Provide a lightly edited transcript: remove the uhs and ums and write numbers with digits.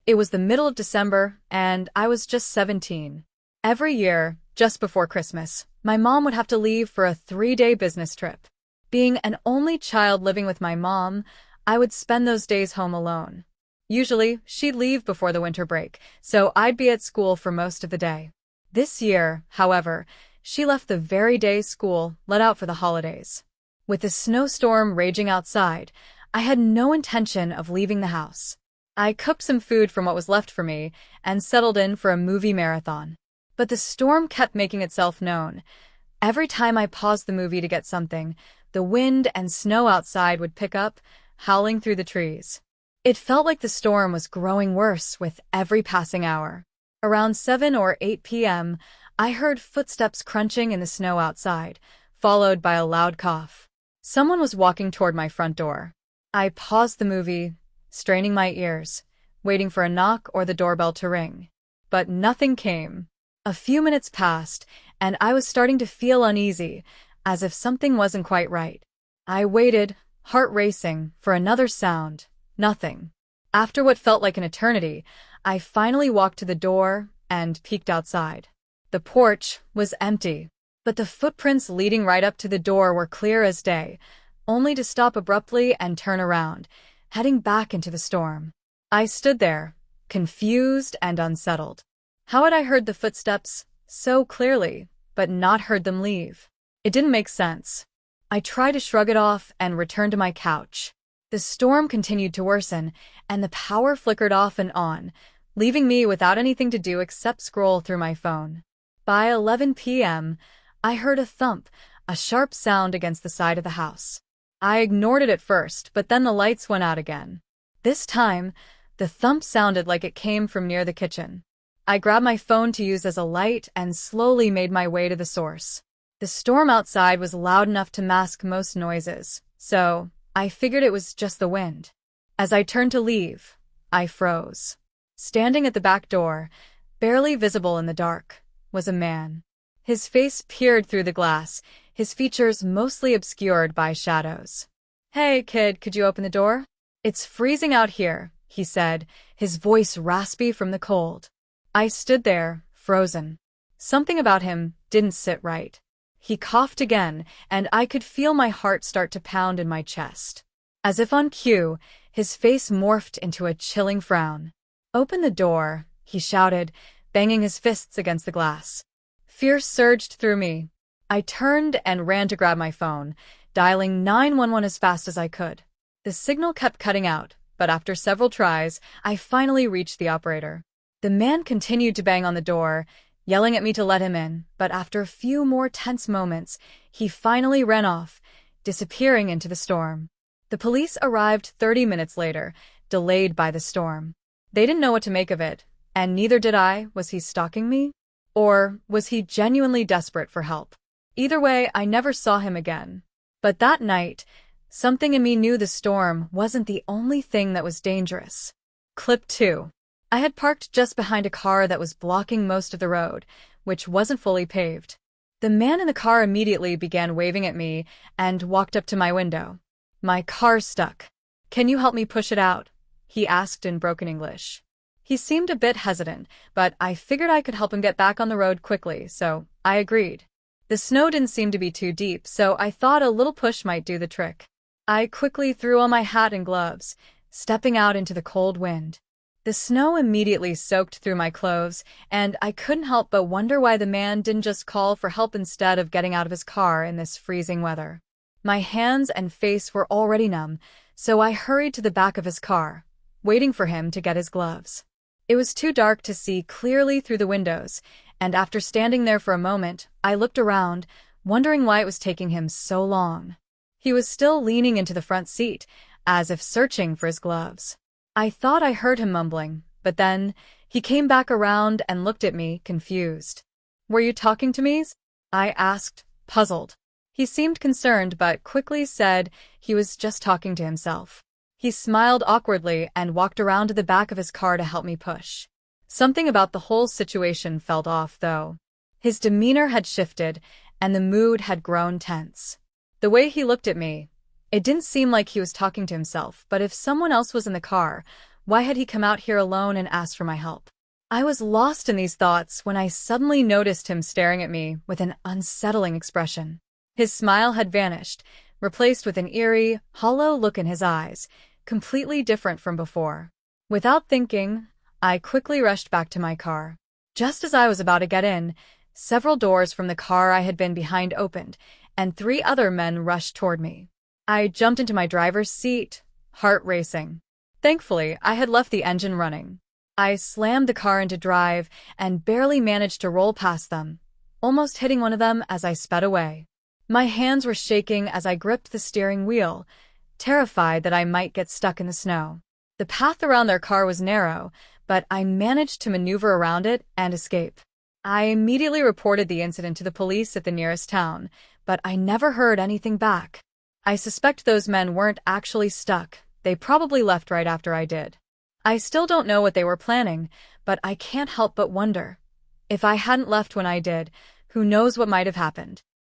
It was the middle of December, and I was just 17. Every year, just before Christmas, my mom would have to leave for a 3-day business trip. Being an only child living with my mom, I would spend those days home alone. Usually, she'd leave before the winter break, so I'd be at school for most of the day. This year, however, she left the very day school let out for the holidays. With the snowstorm raging outside, I had no intention of leaving the house. I cooked some food from what was left for me and settled in for a movie marathon. But the storm kept making itself known. Every time I paused the movie to get something, the wind and snow outside would pick up, howling through the trees. It felt like the storm was growing worse with every passing hour. Around 7 or 8 p.m., I heard footsteps crunching in the snow outside, followed by a loud cough. Someone was walking toward my front door. I paused the movie, straining my ears, waiting for a knock or the doorbell to ring. But nothing came. A few minutes passed, and I was starting to feel uneasy, as if something wasn't quite right. I waited, heart racing, for another sound. Nothing. After what felt like an eternity, I finally walked to the door and peeked outside. The porch was empty, but the footprints leading right up to the door were clear as day, only to stop abruptly and turn around, heading back into the storm. I stood there, confused and unsettled. How had I heard the footsteps so clearly, but not heard them leave? It didn't make sense. I tried to shrug it off and return to my couch. The storm continued to worsen, and the power flickered off and on, leaving me without anything to do except scroll through my phone. By 11 p.m., I heard a thump, a sharp sound against the side of the house. I ignored it at first, but then the lights went out again. This time, the thump sounded like it came from near the kitchen. I grabbed my phone to use as a light and slowly made my way to the source. The storm outside was loud enough to mask most noises, so I figured it was just the wind. As I turned to leave, I froze. Standing at the back door, barely visible in the dark, was a man. His face peered through the glass, his features mostly obscured by shadows. "Hey, kid, could you open the door? It's freezing out here," he said, his voice raspy from the cold. I stood there, frozen. Something about him didn't sit right. He coughed again, and I could feel my heart start to pound in my chest. As if on cue, his face morphed into a chilling frown. "Open the door," he shouted, banging his fists against the glass. Fear surged through me. I turned and ran to grab my phone, dialing 911 as fast as I could. The signal kept cutting out, but after several tries, I finally reached the operator. The man continued to bang on the door, yelling at me to let him in, but after a few more tense moments, he finally ran off, disappearing into the storm. The police arrived 30 minutes later, delayed by the storm. They didn't know what to make of it, and neither did I. Was he stalking me? Or was he genuinely desperate for help? Either way, I never saw him again. But that night, something in me knew the storm wasn't the only thing that was dangerous. Clip 2. I had parked just behind a car that was blocking most of the road, which wasn't fully paved. The man in the car immediately began waving at me and walked up to my window. "My car's stuck. Can you help me push it out?" he asked in broken English. He seemed a bit hesitant, but I figured I could help him get back on the road quickly, so I agreed. The snow didn't seem to be too deep, so I thought a little push might do the trick. I quickly threw on my hat and gloves, stepping out into the cold wind. The snow immediately soaked through my clothes, and I couldn't help but wonder why the man didn't just call for help instead of getting out of his car in this freezing weather. My hands and face were already numb, so I hurried to the back of his car, waiting for him to get his gloves. It was too dark to see clearly through the windows, and after standing there for a moment, I looked around, wondering why it was taking him so long. He was still leaning into the front seat, as if searching for his gloves. I thought I heard him mumbling, but then he came back around and looked at me, confused. "Were you talking to me?" I asked, puzzled. He seemed concerned but quickly said he was just talking to himself. He smiled awkwardly and walked around to the back of his car to help me push. Something about the whole situation felt off, though. His demeanor had shifted, and the mood had grown tense. The way he looked at me, it didn't seem like he was talking to himself, but if someone else was in the car, Why had he come out here alone and asked for my help? I was lost in these thoughts when I suddenly noticed him staring at me with an unsettling expression. His smile had vanished, replaced with an eerie, hollow look in his eyes, completely different from before. Without thinking, I quickly rushed back to my car. Just as I was about to get in, several doors from the car I had been behind opened, and 3 other men rushed toward me. I jumped into my driver's seat, heart racing. Thankfully, I had left the engine running. I slammed the car into drive and barely managed to roll past them, almost hitting one of them as I sped away. My hands were shaking as I gripped the steering wheel, terrified that I might get stuck in the snow. The path around their car was narrow, but I managed to maneuver around it and escape. I immediately reported the incident to the police at the nearest town, but I never heard anything back. I suspect those men weren't actually stuck. They probably left right after I did. I still don't know what they were planning, but I can't help but wonder. If I hadn't left when I did, who knows what might have happened.